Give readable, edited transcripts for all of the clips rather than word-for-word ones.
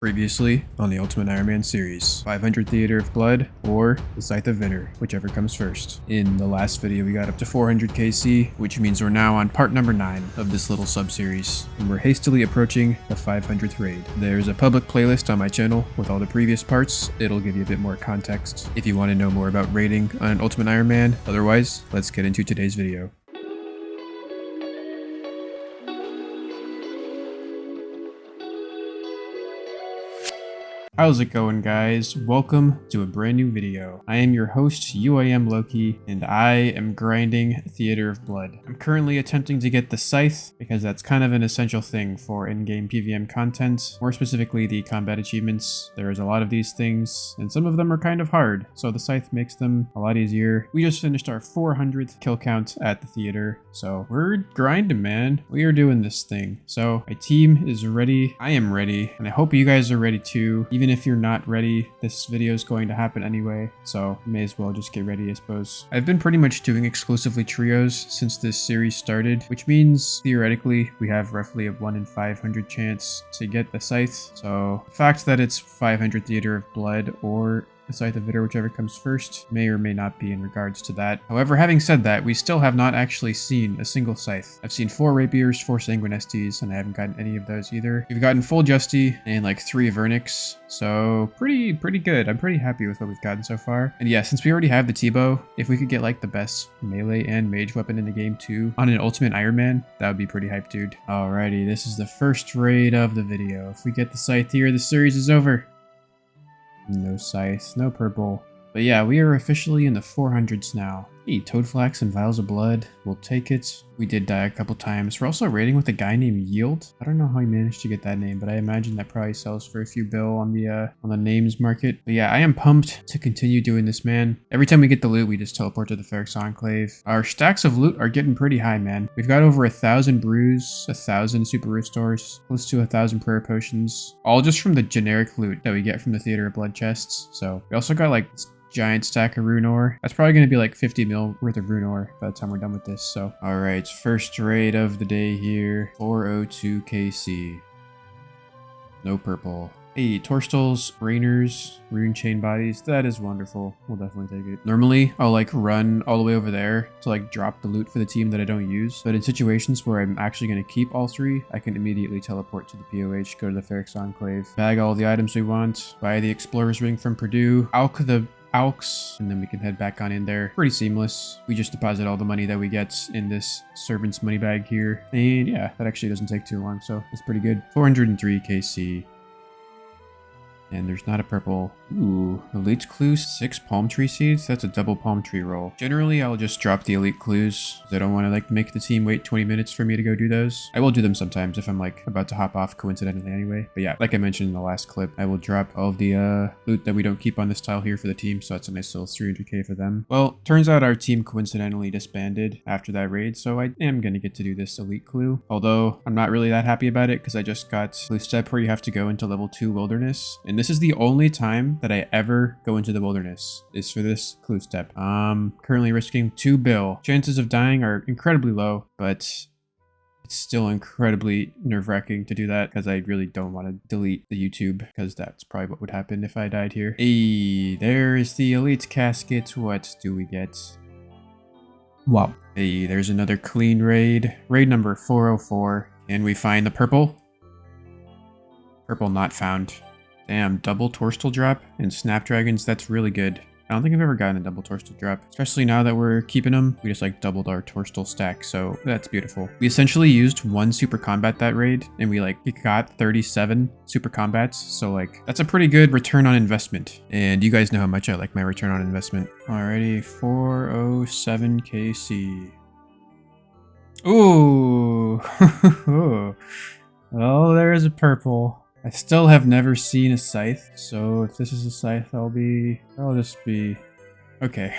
Previously on the Ultimate Iron Man series, 500 Theater of Blood or the Scythe of Vitur, whichever comes first. In the last video we got up to 400 KC, which means we're now on part number 9 of this little sub-series, and we're hastily approaching the 500th raid. There's a public playlist on my channel with all the previous parts. It'll give you a bit more context if you want to know more about raiding on an Ultimate Iron Man. Otherwise, let's get into today's video. How's it going, guys? Welcome to a brand new video. I am your host, UIM Loki, and I am grinding Theater of Blood. I'm currently attempting to get the Scythe, because that's kind of an essential thing for in-game PvM content, more specifically the combat achievements. There's a lot of these things, and some of them are kind of hard, so the Scythe makes them a lot easier. We just finished our 400th kill count at the theater, so we're grinding, man. We are doing this thing. So my team is ready. I am ready, and I hope you guys are ready too. Even if you're not ready, this video is going to happen anyway, so may as well just get ready, I suppose. I've been pretty much doing exclusively trios since this series started, which means theoretically we have roughly a 1 in 500 chance to get the Scythe. So the fact that it's 500 Theater of Blood or the Scythe of Vitur, whichever comes first, may or may not be in regards to that. However, having said that, we still have not actually seen a single Scythe. I've seen 4 Rapiers, 4 Sanguinesties, and I haven't gotten any of those either. We've gotten full Justy and like 3 Avernics, so pretty good. I'm pretty happy with what we've gotten so far. And yeah, since we already have the T-Bow, if we could get like the best melee and mage weapon in the game too on an Ultimate Iron Man, that would be pretty hype, dude. Alrighty, this is the first raid of the video. If we get the Scythe here, the series is over. No Scythe, no purple. But yeah, we are officially in the 400s now. Hey, Toadflax and Vials of Blood. We'll take it. We did die a couple times. We're also raiding with a guy named Yield. I don't know how he managed to get that name, but I imagine that probably sells for a few bill on the names market. But yeah, I am pumped to continue doing this, man. Every time we get the loot, we just teleport to the Ferrix Enclave. Our stacks of loot are getting pretty high, man. We've got over 1,000 brews, 1,000 super restores, close to 1,000 prayer potions, all just from the generic loot that we get from the Theater of Blood chests. So we also got like giant stack of rune ore. That's probably going to be like 50 mil worth of rune ore by the time we're done with this. So all right, first raid of the day here. 402 KC. No purple. Hey, Torstals, Rainers, Rune Chain Bodies. That is wonderful. We'll definitely take it. Normally, I'll like run all the way over there to like drop the loot for the team that I don't use. But in situations where I'm actually going to keep all 3, I can immediately teleport to the POH, go to the Ferrix Enclave, bag all the items we want, buy the Explorer's Ring from Purdue, Alk the Alks, and then we can head back on in there. Pretty seamless. We just deposit all the money that we get in this servant's money bag here. And yeah, that actually doesn't take too long, so it's pretty good. 403 KC. And there's not a purple. Ooh, elite clues, 6 palm tree seeds. That's a double palm tree roll. Generally, I'll just drop the elite clues. I don't want to like make the team wait 20 minutes for me to go do those. I will do them sometimes if I'm like about to hop off coincidentally anyway. But yeah, like I mentioned in the last clip, I will drop all of the loot that we don't keep on this tile here for the team. So that's a nice little 300k for them. Well, turns out our team coincidentally disbanded after that raid. So I am going to get to do this elite clue. Although I'm not really that happy about it because I just got clue step where you have to go into level 2 wilderness. And this is the only time that I ever go into the wilderness is for this clue step. Currently risking 2 bill. Chances of dying are incredibly low, but it's still incredibly nerve-wracking to do that because I really don't want to delete the YouTube because that's probably what would happen if I died here. Hey, there is the elite casket. What do we get? Wow. Hey, there's another clean raid. Raid number 404. And we find the purple. Purple not found. Damn, double Torstal drop and Snapdragons, that's really good. I don't think I've ever gotten a double Torstal drop, especially now that we're keeping them. We just like doubled our Torstal stack, so that's beautiful. We essentially used 1 super combat that raid, and we got 37 super combats, so like that's a pretty good return on investment. And you guys know how much I like my return on investment. Alrighty, 407 KC. Ooh, oh, there is a purple. I still have never seen a Scythe, so if this is a Scythe, I'll just be... okay.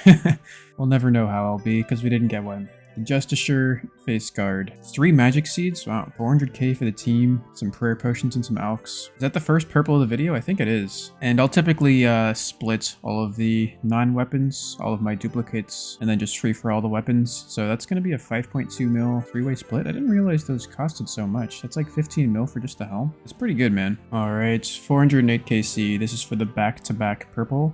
We'll never know how I'll be, because we didn't get one. Justisher, Face Guard. 3 magic seeds? Wow, 400k for the team, some prayer potions and some alks. Is that the first purple of the video? I think it is. And I'll typically split all of the non-weapons, all of my duplicates, and then just free for all the weapons. So that's going to be a 5.2 mil 3-way split. I didn't realize those costed so much. That's like 15 mil for just the helm. It's pretty good, man. All right, 408 KC. This is for the back-to-back purple.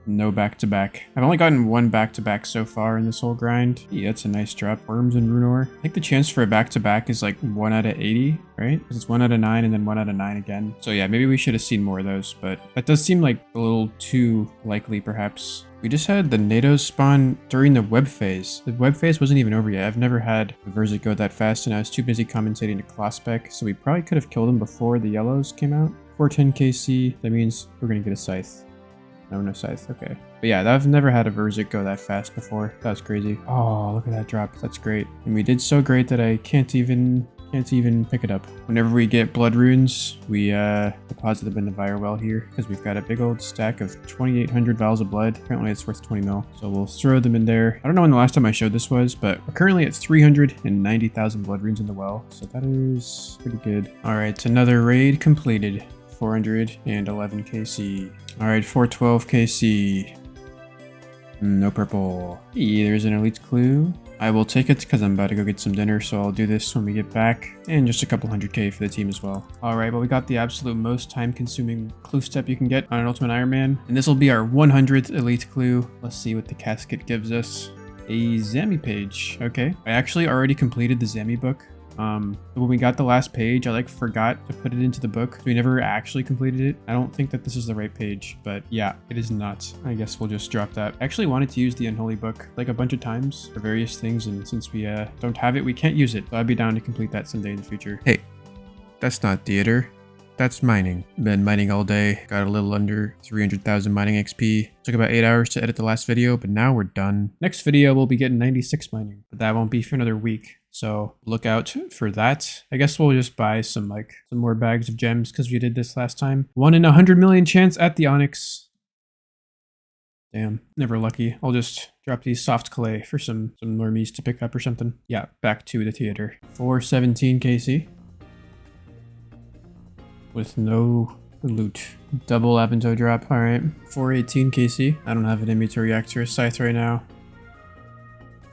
No back-to-back. I've only gotten 1 back-to-back so far in this whole grind. Yeah, that's a nice drop. Worms and Runor. I think the chance for a back-to-back is like 1 out of 80, right? Because it's 1 out of 9 and then 1 out of 9 again. So yeah, maybe we should have seen more of those, but that does seem like a little too likely, perhaps. We just had the NATOs spawn during the web phase. The web phase wasn't even over yet. I've never had a Verzik go that fast, and I was too busy commentating to class spec, so we probably could have killed him before the yellows came out. 410 KC, that means we're gonna get a Scythe. No Scythe, okay. But yeah, I've never had a Verzik go that fast before. That was crazy. Oh, look at that drop. That's great. And we did so great that I can't even pick it up. Whenever we get blood runes, we deposit them in the Vire well here because we've got a big old stack of 2,800 vials of blood. Apparently it's worth 20 mil. So we'll throw them in there. I don't know when the last time I showed this was, but we're currently at 390,000 blood runes in the well. So that is pretty good. All right, another raid completed. 411 KC. All right, 412 KC. No purple. There's an elite clue. I will take it because I'm about to go get some dinner, so I'll do this when we get back. And just a couple 100k for the team as well. Alright, well we got the absolute most time-consuming clue step you can get on an Ultimate Iron Man. And this will be our 100th elite clue. Let's see what the casket gives us. A Zami page. Okay. I actually already completed the Zami book. When we got the last page, I like forgot to put it into the book. So we never actually completed it. I don't think that this is the right page, but yeah, it is not. I guess we'll just drop that. I actually wanted to use the Unholy book like a bunch of times for various things, and since we don't have it, we can't use it. So I'd be down to complete that someday in the future. Hey, that's not theater. That's mining. Been mining all day. Got a little under 300,000 mining XP. Took about 8 hours to edit the last video, but now we're done. Next video, we'll be getting 96 mining, but that won't be for another week. So look out for that. I guess we'll just buy some more bags of gems because we did this last time. 1 in 100 million chance at the Onyx. Damn, never lucky. I'll just drop these soft clay for some normies to pick up or something. Yeah, back to the theater. 417 KC. With no loot. Double Avento drop. Alright. 418 KC. I don't have it in me to react to a Scythe right now.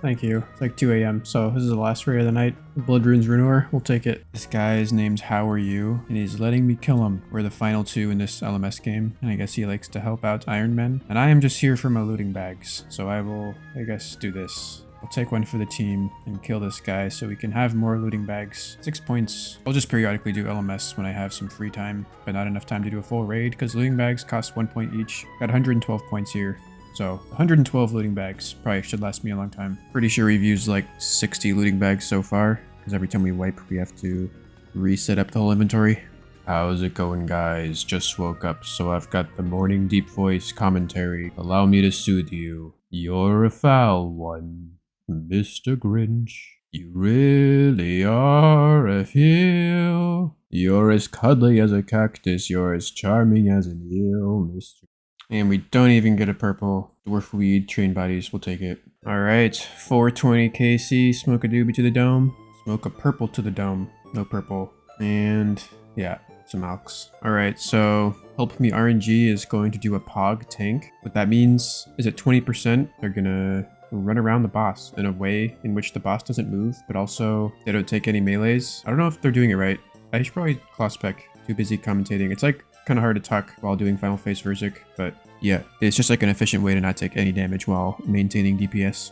Thank you. It's like 2 a.m. So this is the last raid of the night. Blood Runes Runor. We'll take it. This guy is named How Are You? And he's letting me kill him. We're the final 2 in this LMS game. And I guess he likes to help out Iron Men. And I am just here for my looting bags. So I will, I guess, do this. I'll take one for the team and kill this guy so we can have more looting bags. 6 points. I'll just periodically do LMS when I have some free time, but not enough time to do a full raid because looting bags cost 1 point each. Got 112 points here. So 112 looting bags probably should last me a long time. Pretty sure we've used like 60 looting bags so far because every time we wipe, we have to reset up the whole inventory. How's it going, guys? Just woke up, so I've got the morning deep voice commentary. Allow me to soothe you. You're a foul one. Mr. Grinch, you really are a heel. You're as cuddly as a cactus, you're as charming as an eel, Mr. And we don't even get a purple. Dwarf weed, train bodies, we'll take it. Alright, 420 KC, smoke a doobie to the dome. Smoke a purple to the dome, no purple. And yeah, some alks. Alright, so Help Me RNG is going to do a POG tank. What that means is at 20%, they're gonna run around the boss in a way in which the boss doesn't move, but also they don't take any melees. I don't know if they're doing it right. I should probably class spec. Too busy commentating. It's like kind of hard to talk while doing Final Phase Verzik, but yeah, it's just like an efficient way to not take any damage while maintaining DPS.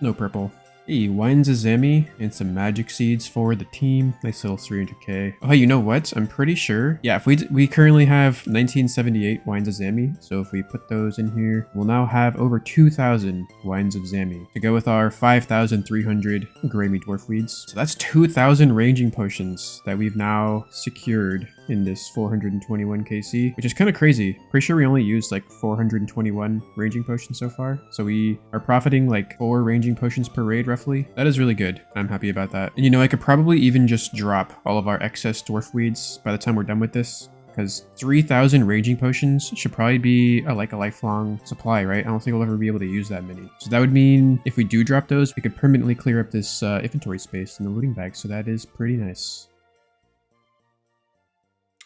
No purple. Hey, Wines of Zami and some magic seeds for the team. Nice little 300k. Oh, hey, you know what? I'm pretty sure. Yeah, if we currently have 1978 Wines of Zami. So if we put those in here, we'll now have over 2,000 Wines of Zami to go with our 5,300 Grey Dwarf Weeds. So that's 2,000 ranging potions that we've now secured in this 421 KC, which is kind of crazy. Pretty sure we only used like 421 ranging potions so far. So we are profiting like 4 ranging potions per raid roughly. That is really good. I'm happy about that. And you know, I could probably even just drop all of our excess dwarf weeds by the time we're done with this, because 3,000 raging potions should probably be like a lifelong supply, right? I don't think we'll ever be able to use that many. So that would mean if we do drop those, we could permanently clear up this inventory space in the looting bag. So that is pretty nice.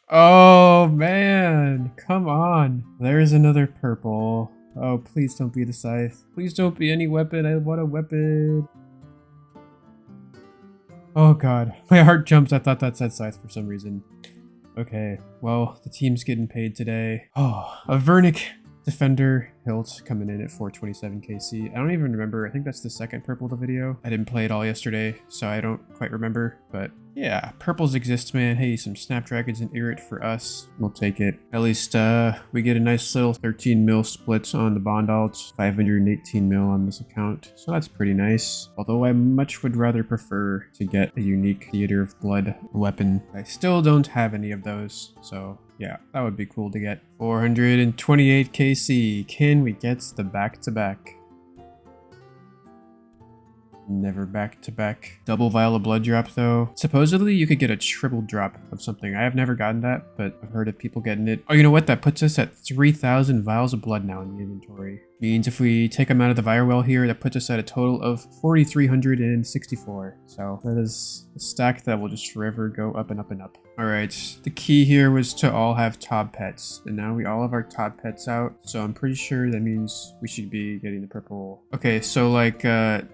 Oh man, come on. There's another purple. Oh, please don't be the scythe. Please don't be any weapon. I want a weapon. Oh god, my heart jumped. I thought that said scythe for some reason. Okay, well, the team's getting paid today. Oh, Avernic Defender hilt coming in at 427 KC. I don't even remember. I think that's the second purple of the video. I didn't play it all yesterday, so I don't quite remember. But yeah, purples exist, man. Hey, some snapdragons and irrit for us. We'll take it. At least we get a nice little 13 mil split on the bond alt, 518 mil on this account. So that's pretty nice. Although I much would rather prefer to get a unique Theater of Blood weapon. I still don't have any of those, so yeah, that would be cool to get. 428 KC. Can we get the back-to-back? Never back-to-back. Double vial of blood drop though. Supposedly you could get a triple drop of something. I have never gotten that, but I've heard of people getting it. Oh, you know what? That puts us at 3,000 vials of blood now in the inventory. Means if we take them out of the vial well here, that puts us at a total of 4,364. So that is a stack that will just forever go up and up and up. All right, the key here was to all have top pets, and now we all have our top pets out. So I'm pretty sure that means we should be getting the purple. Okay, so like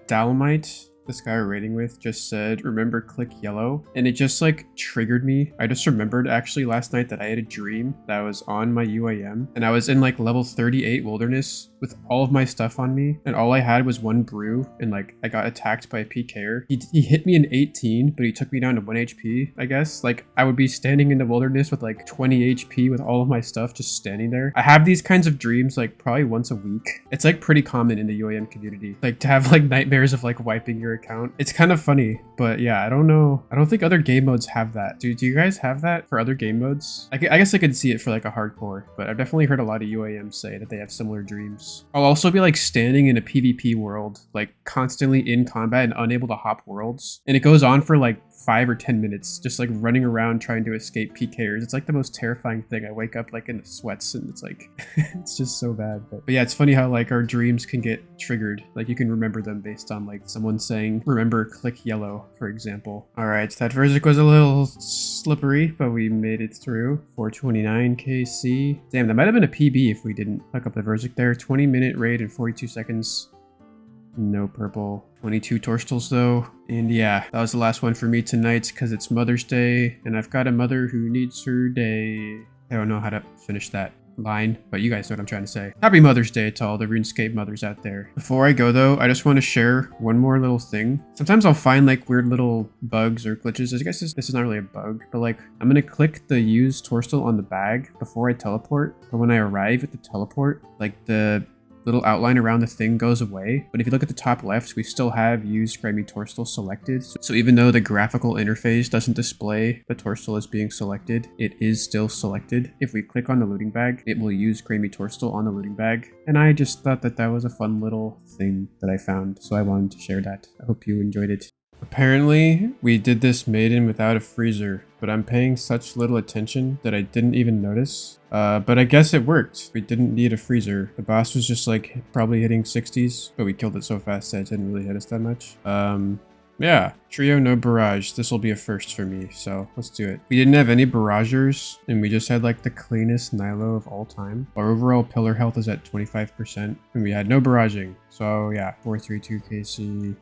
Dolomite, this guy we're raiding with, just said, remember click yellow, and it just like triggered me. I just remembered actually last night that I had a dream that I was on my UIM and I was in like level 38 wilderness with all of my stuff on me, and all I had was one brew, and like I got attacked by a PKer. He hit me in 18, but he took me down to 1 HP, I guess. Like I would be standing in the wilderness with like 20 HP with all of my stuff just standing there. I have these kinds of dreams like probably once a week. It's like pretty common in the UIM community, like to have like nightmares of like wiping your account. It's kind of funny, but yeah, I don't know. I don't think other game modes have that. Do you guys have that for other game modes? I guess I could see it for like a hardcore, but I've definitely heard a lot of UIMs say that they have similar dreams. I'll also be like standing in a PvP world, like constantly in combat and unable to hop worlds. And it goes on for like 5 or 10 minutes, just like running around trying to escape PKers. It's like the most terrifying thing. I wake up like in the sweats and it's like, it's just so bad. But yeah, it's funny how like our dreams can get triggered. Like you can remember them based on like someone saying, remember click yellow, for example. All right, that Verzik was a little slippery, but we made it through. 429 KC. Damn, that might have been a PB if we didn't hook up the Verzik there. 20-minute raid in 42 seconds. No purple. 22 torstals though. And yeah, that was the last one for me tonight because it's Mother's Day and I've got a mother who needs her day. I don't know how to finish that line, but you guys know what I'm trying to say. Happy Mother's Day to all the RuneScape mothers out there. Before I go though, I just want to share one more little thing. Sometimes I'll find like weird little bugs or glitches. I guess this is not really a bug, but like I'm gonna click the use torstal on the bag before I teleport. But when I arrive at the teleport, like the little outline around the thing goes away. But if you look at the top left, we still have use Grimy Torstal selected. So even though the graphical interface doesn't display the Torstal as being selected, it is still selected. If we click on the looting bag, it will use Grimy Torstal on the looting bag. And I just thought that that was a fun little thing that I found. So I wanted to share that. I hope you enjoyed it. Apparently, we did this maiden without a freezer, but I'm paying such little attention that I didn't even notice. But I guess it worked. We didn't need a freezer. The boss was just like probably hitting 60s, but we killed it so fast that it didn't really hit us that much. Yeah, trio no barrage. This will be a first for me, so let's do it. We didn't have any barragers, and we just had like the cleanest Nilo of all time. Our overall pillar health is at 25%, and we had no barraging. So yeah, 432 KC.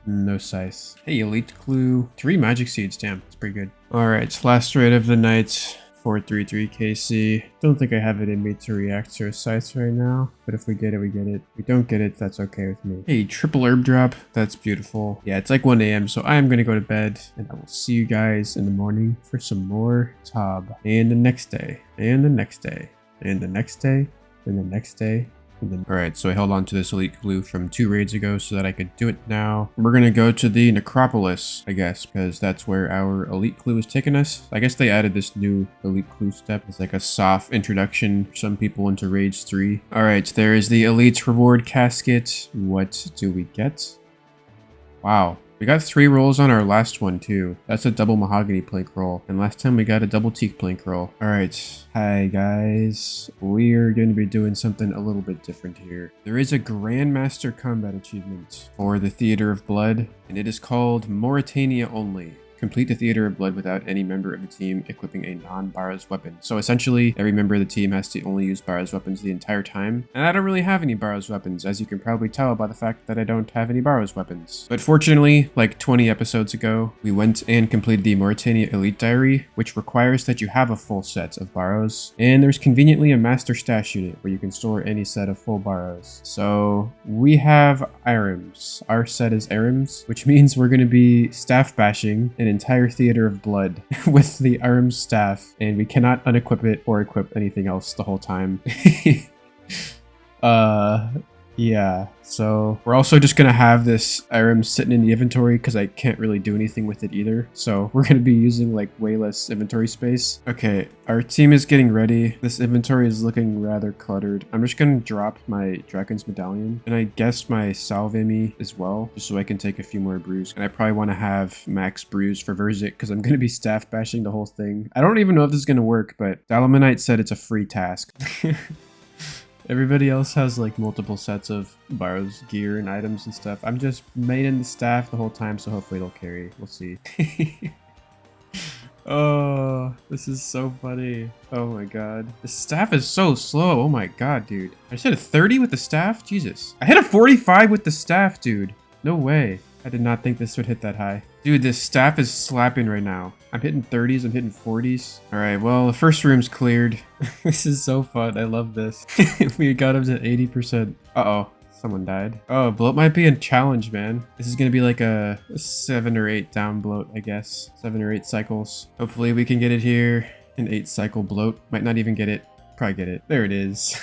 No scythe. Hey, elite clue. 3 magic seeds. Damn, it's pretty good. Alright, last raid of the night. 433 KC. Don't think I have it in me to react to a scythe right now, but if we get it, we get it. If we don't get it, that's okay with me. Hey, triple herb drop. That's beautiful. Yeah, it's like 1 AM, so I am gonna go to bed, and I will see you guys in the morning for some more Tob. And the next day, and the next day, and the next day, and the next day. Alright, so I held on to this elite glue from 2 raids ago so that I could do it now. We're gonna go to the necropolis, I guess, because that's where our elite clue is taking us. I guess they added this new elite clue step. It's like a soft introduction for some people into raids 3. Alright, there is the elite reward casket. What do we get? Wow. We got 3 rolls on our last one too. That's a double mahogany plank roll. And last time we got a double teak plank roll. All right. Hi guys. We are going to be doing something a little bit different here. There is a Grandmaster combat achievement for the Theater of Blood, and it is called Mauritania only. Complete the Theater of Blood without any member of the team equipping a non-Barrows weapon. So essentially, every member of the team has to only use Barrows weapons the entire time. And I don't really have any Barrows weapons, as you can probably tell by the fact that I don't have any Barrows weapons. But fortunately, like 20 episodes ago, we went and completed the Mauritania Elite Diary, which requires that you have a full set of Barrows. And there's conveniently a master stash unit where you can store any set of full Barrows. So we have Irims. Our set is Irims, which means we're going to be staff bashing an entire Theater of Blood with the Arms staff, and we cannot unequip it or equip anything else the whole time. Yeah, so we're also just gonna have this Irem sitting in the inventory because I can't really do anything with it either. So we're gonna be using like way less inventory space. Okay, our team is getting ready. This inventory is looking rather cluttered. I'm just gonna drop my Dragon's Medallion and I guess my Salvemi as well, just so I can take a few more brews. And I probably want to have max brews for Verzik because I'm gonna be staff bashing the whole thing. I don't even know if this is gonna work, but Dalamanite said it's a free task. Everybody else has like multiple sets of Barrows gear and items and stuff. I'm just maining the staff the whole time, so hopefully it'll carry. We'll see. Oh, this is so funny. Oh my god. The staff is so slow. Oh my god, dude. I just hit a 30 with the staff? Jesus. I hit a 45 with the staff, dude. No way. I did not think this would hit that high. Dude, this staff is slapping right now. I'm hitting 30s, I'm hitting 40s. Alright, well, the first room's cleared. This is so fun, I love this. We got him to 80%. Uh-oh, someone died. Oh, bloat might be a challenge, man. This is gonna be like a 7 or 8 down bloat, I guess. 7 or 8 cycles. Hopefully we can get it here. An 8 cycle bloat. Might not even get it. Probably get it. There it is.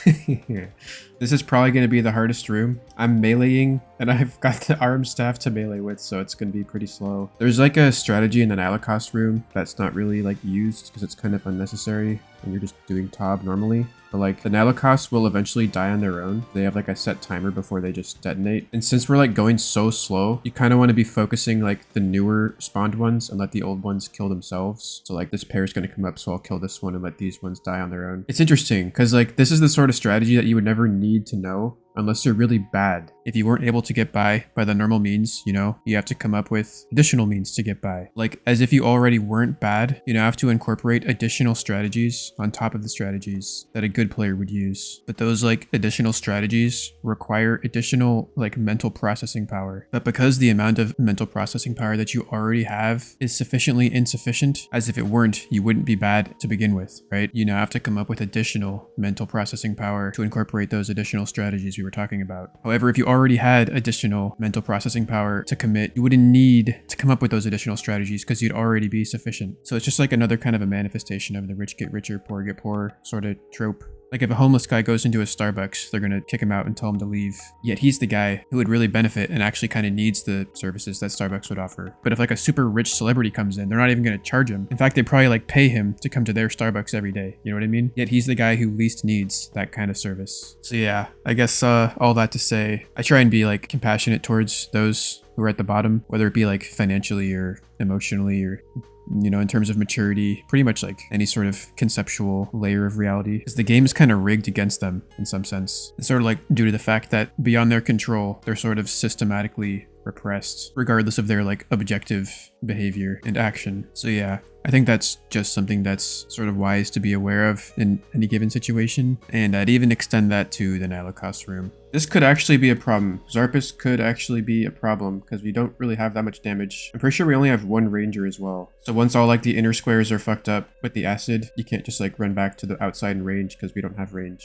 This is probably going to be the hardest room. I'm meleeing, and I've got the arm staff to melee with, so it's going to be pretty slow. There's like a strategy in the Nilakos room that's not really like used because it's kind of unnecessary when you're just doing Tob normally. But like the Nilakos will eventually die on their own. They have like a set timer before they just detonate. And since we're like going so slow, you kind of want to be focusing like the newer spawned ones and let the old ones kill themselves. So like this pair is going to come up, so I'll kill this one and let these ones die on their own. It's interesting because like this is the sort of strategy that you would never need to know unless you're really bad. If you weren't able to get by the normal means, you know, you have to come up with additional means to get by. Like as if you already weren't bad, you now have to incorporate additional strategies on top of the strategies that a good player would use. But those like additional strategies require additional like mental processing power. But because the amount of mental processing power that you already have is sufficiently insufficient, as if it weren't, you wouldn't be bad to begin with, right? You now have to come up with additional mental processing power to incorporate those additional strategies we were talking about. However, if you already had additional mental processing power to commit, you wouldn't need to come up with those additional strategies because you'd already be sufficient. So it's just like another kind of a manifestation of the rich get richer, poor get poor sort of trope. Like if a homeless guy goes into a Starbucks, they're gonna kick him out and tell him to leave. Yet he's the guy who would really benefit and actually kind of needs the services that Starbucks would offer. But if like a super rich celebrity comes in, they're not even gonna charge him. In fact, they probably like pay him to come to their Starbucks every day. You know what I mean? Yet he's the guy who least needs that kind of service. So yeah, I guess all that to say, I try and be like compassionate towards those who are at the bottom, whether it be like financially or emotionally or, you know, in terms of maturity, pretty much like any sort of conceptual layer of reality, because the game is kind of rigged against them in some sense. It's sort of like due to the fact that beyond their control, they're sort of systematically repressed, regardless of their like objective behavior and action. So yeah, I think that's just something that's sort of wise to be aware of in any given situation. And I'd even extend that to the Nilakos room. This could actually be a problem. Zarpus could actually be a problem because we don't really have that much damage. I'm pretty sure we only have one ranger as well. So once all like the inner squares are fucked up with the acid, you can't just like run back to the outside and range because we don't have range.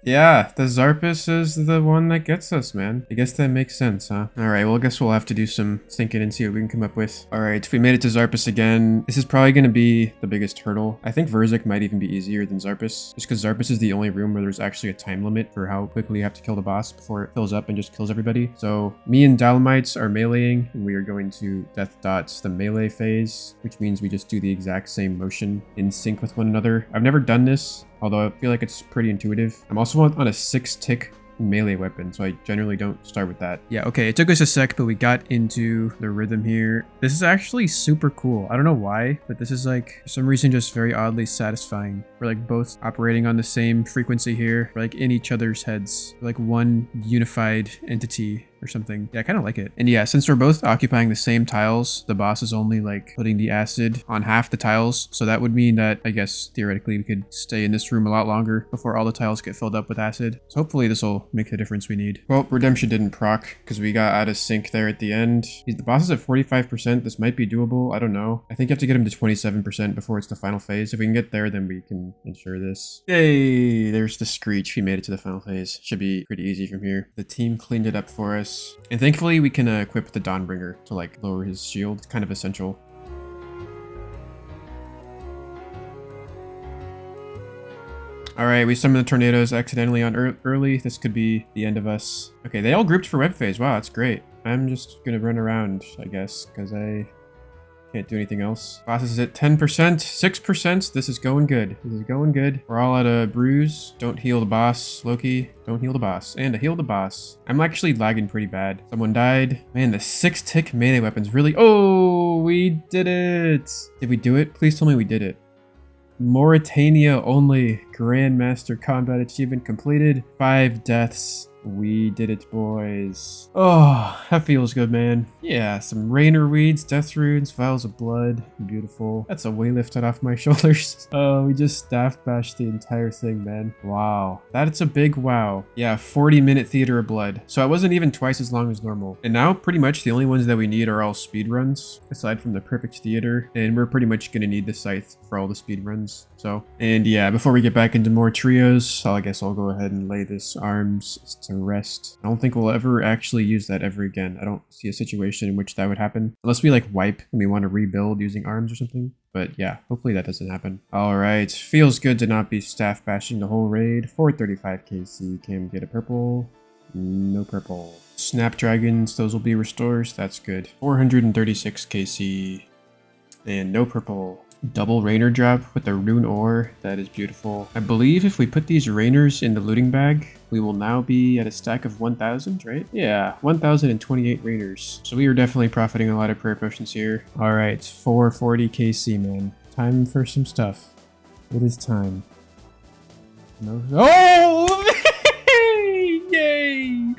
Yeah, the Zarpus is the one that gets us, man. I guess that makes sense, huh? Alright, well I guess we'll have to do some thinking and see what we can come up with. Alright, we made it to Zarpus again. This is probably going to be the biggest hurdle. I think Verzik might even be easier than Zarpus, just because Zarpus is the only room where there's actually a time limit for how quickly you have to kill the boss before it fills up and just kills everybody. So me and Dalamites are meleeing, and we are going to Death Dots the melee phase, which means we just do the exact same motion in sync with one another. I've never done this, although I feel like it's pretty intuitive. I'm also on a 6-tick melee weapon, so I generally don't start with that. Yeah, okay, it took us a sec, but we got into the rhythm here. This is actually super cool. I don't know why, but this is like, for some reason, just very oddly satisfying. We're like both operating on the same frequency here. We're like in each other's heads. We're like one unified entity or something. Yeah, I kind of like it. And yeah, since we're both occupying the same tiles, the boss is only like putting the acid on half the tiles. So that would mean that I guess theoretically we could stay in this room a lot longer before all the tiles get filled up with acid. So hopefully this will make the difference we need. Well, redemption didn't proc because we got out of sync there at the end. The boss is at 45%. This might be doable. I don't know. I think you have to get him to 27% before it's the final phase. If we can get there, then we can ensure this. Yay! There's the Screech. We made it to the final phase. Should be pretty easy from here. The team cleaned it up for us. And thankfully we can equip the Dawnbringer to like lower his shield. It's kind of essential. All right, we summoned the tornadoes accidentally on early. This could be the end of us. Okay, they all grouped for web phase. Wow, that's great. I'm just gonna run around, I guess, because I can't do anything else. Boss is at 10%, 6%. This is going good. This is going good. We're all at a bruise. Don't heal the boss, Loki. Don't heal the boss. And to heal the boss. I'm actually lagging pretty bad. Someone died. Man, the 6-tick melee weapons really... Oh, we did it. Did we do it? Please tell me we did it. Mauritania only. Grandmaster combat achievement completed. 5 deaths. We did it, boys. Oh, that feels good, man. Yeah, some Rainer Weeds, Death Runes, Vials of Blood. Beautiful. That's a weight lifted off my shoulders. Oh, we just staff bashed the entire thing, man. Wow. That's a big wow. Yeah, 40-minute Theater of Blood. So it wasn't even twice as long as normal. And now, pretty much, the only ones that we need are all speed runs, aside from the Perfect Theater. And we're pretty much gonna need the Scythe for all the speed runs. So, and yeah, before we get back into more trios, I guess I'll go ahead and lay this arms to rest. I don't think we'll ever actually use that ever again. I don't see a situation in which that would happen. Unless we like wipe and we want to rebuild using arms or something. But yeah, hopefully that doesn't happen. Alright, feels good to not be staff bashing the whole raid. 435 KC, can we get a purple? No purple. Snapdragons, those will be restores, that's good. 436 KC, and no purple. Double Rainer drop with the rune ore. That is beautiful. I believe if we put these Rainers in the looting bag, we will now be at a stack of 1,000, right? Yeah, 1,028 Rainers. So we are definitely profiting a lot of prayer potions here. All right, 440 KC, man. Time for some stuff. It is time. No. Oh! Yay!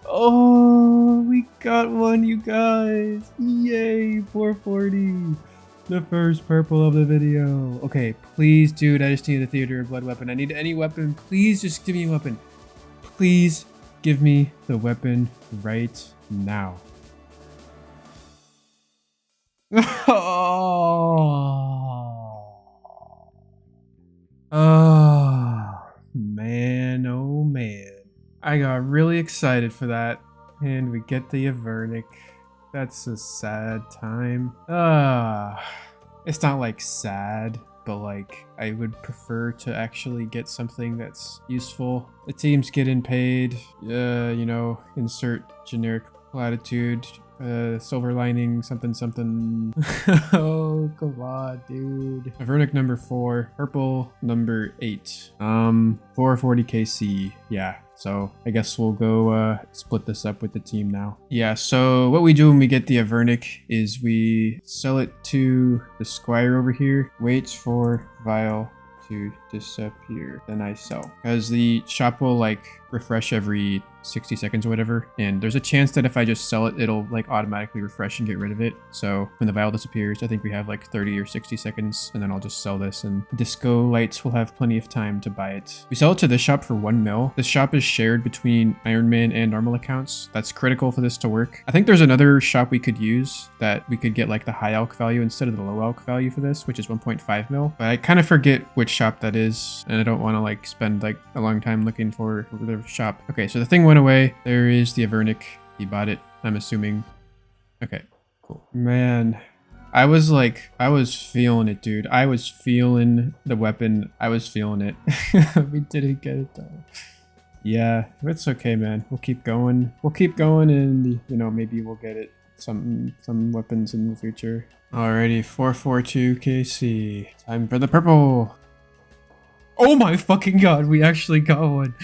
Oh, we got one, you guys. Yay, 440. The first purple of the video. Okay, please, dude, I just need a Theater of Blood weapon. I need any weapon. Please just give me a weapon. Please give me the weapon right now. Oh, man, oh man. I got really excited for that. And we get the Avernic. That's a sad time. It's not like sad, but like I would prefer to actually get something that's useful. The team's getting paid. You know, insert generic platitude. Silver lining, something, something. Oh, come on, dude. Avernic number 4, purple number 8. 440 KC. Yeah. So I guess we'll go split this up with the team now. Yeah, so what we do when we get the Avernic is we sell it to the squire over here, waits for vial to disappear, then I sell. Because the shop will like refresh every 60 seconds or whatever, and there's a chance that if I just sell it, it'll like automatically refresh and get rid of it. So when the vial disappears, I think we have like 30 or 60 seconds, and then I'll just sell this, and Disco Lights will have plenty of time to buy it. We sell it to this shop for 1 mil. This shop is shared between Iron Man and normal accounts. That's critical for this to work. I think there's another shop we could use that we could get like the high alch value instead of the low alch value for this, which is 1.5 mil. But I kind of forget which shop that is, and I don't want to like spend like a long time looking for the shop. Okay, so the thing went away. There is the Avernic. He bought it, I'm assuming. Okay, cool. Man, I was feeling it, dude. I was feeling the weapon. I was feeling it. We didn't get it though. Yeah, it's okay, man. We'll keep going. We'll keep going, and you know, maybe we'll get it some weapons in the future. Alrighty, 442 KC. Time for the purple. Oh my fucking god, we actually got one.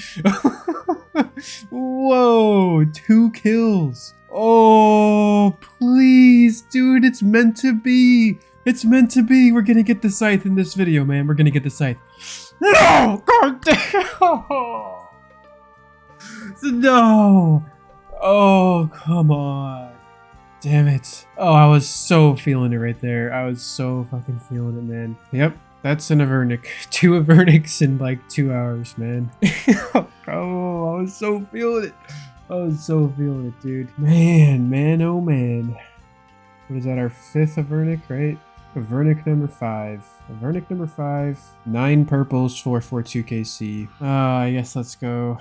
Whoa, 2 kills. Oh, please, dude, it's meant to be. It's meant to be. We're gonna get the scythe in this video, man. We're gonna get the scythe. No! God damn! No! Oh, come on. Damn it. Oh, I was so feeling it right there. I was so fucking feeling it, man. Yep, that's an Avernic. 2 Avernics in like 2 hours, man. Oh, I was so feeling it. I was so feeling it, dude. Man, oh man. What is that, our 5th Avernic, right? Avernic number 5. Avernic number 5. 9 purples, 442 KC. I guess let's go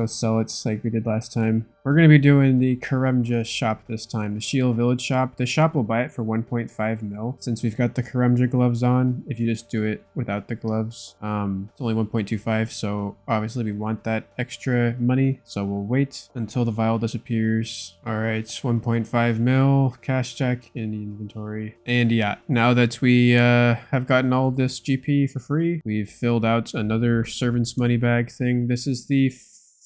sell it like we did last time. We're going to be doing the Karemja shop this time, the Shield Village shop. The shop will buy it for 1.5 mil since we've got the Karemja gloves on. If you just do it without the gloves, it's only 1.25, so obviously we want that extra money, so we'll wait until the vial disappears. All right, 1.5 mil cash check in the inventory. And yeah, now that we have gotten all this GP for free, we've filled out another servant's money bag thing. This is the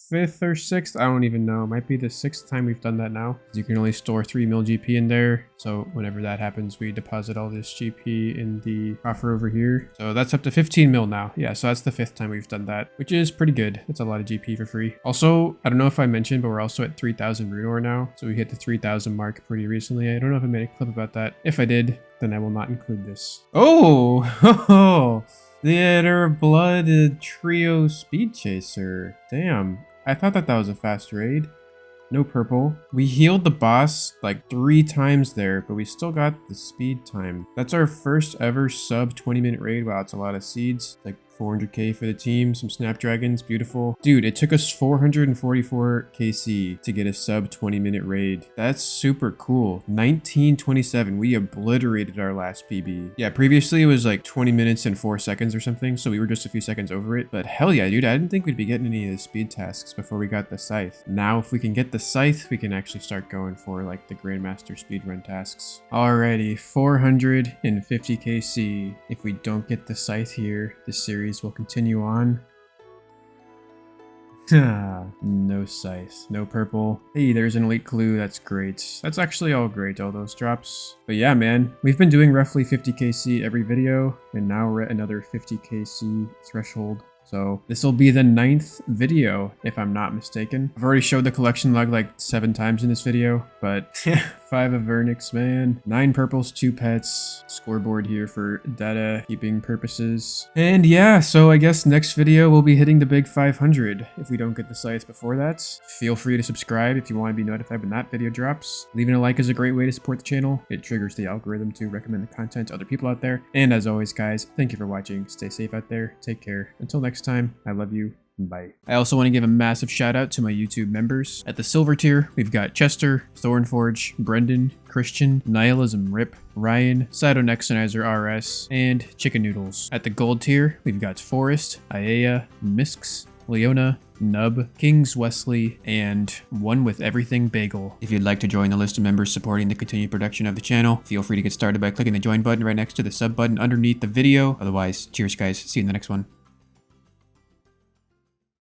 5th or 6th, I don't even know. It might be the 6th time we've done that now. You can only store 3 mil GP in there. So whenever that happens, we deposit all this GP in the coffer over here. So that's up to 15 mil now. Yeah, so that's the 5th time we've done that, which is pretty good. That's a lot of GP for free. Also, I don't know if I mentioned, but we're also at 3,000 rune ore now. So we hit the 3,000 mark pretty recently. I don't know if I made a clip about that. If I did, then I will not include this. Oh, Theater of Blood Trio Speed Chaser. Damn. I thought that was a fast raid. No purple. We healed the boss like 3 times there, but we still got the speed time. That's our first ever sub 20-minute raid. Wow, it's a lot of seeds. Like 400k for the team, some snapdragons, beautiful. Dude, it took us 444 KC to get a sub 20-minute raid. That's super cool. 1927, we obliterated our last PB. Yeah, previously it was like 20 minutes and 4 seconds or something, so we were just a few seconds over it. But hell yeah, dude, I didn't think we'd be getting any of the speed tasks before we got the scythe. Now, if we can get the scythe, we can actually start going for like the Grandmaster speedrun tasks. Alrighty, 450 KC. If we don't get the scythe here, this series will continue on. No scythe, no purple. Hey, there's an elite clue. That's great. That's actually all great, all those drops. But yeah, man, we've been doing roughly 50 KC every video, and now we're at another 50 KC threshold. So this will be the 9th video, if I'm not mistaken. I've already showed the collection log like 7 times in this video, but 5 Avernics, man. 9 purples, 2 pets. Scoreboard here for data keeping purposes. And yeah, so I guess next video we'll be hitting the big 500 if we don't get the scythe before that. Feel free to subscribe if you want to be notified when that video drops. Leaving a like is a great way to support the channel. It triggers the algorithm to recommend the content to other people out there. And as always, guys, thank you for watching. Stay safe out there. Take care. Until next time, I love you. Bye. I also want to give a massive shout out to my YouTube members. At the silver tier, we've got Chester, Thornforge, Brendan, Christian, Nihilism Rip, Ryan, Cytonexonizer RS, and Chicken Noodles. At the gold tier, we've got Forrest, Iea, Misks, Leona, Nub, Kings Wesley, and One with Everything Bagel. If you'd like to join the list of members supporting the continued production of the channel, feel free to get started by clicking the join button right next to the sub button underneath the video. Otherwise, cheers guys, see you in the next one.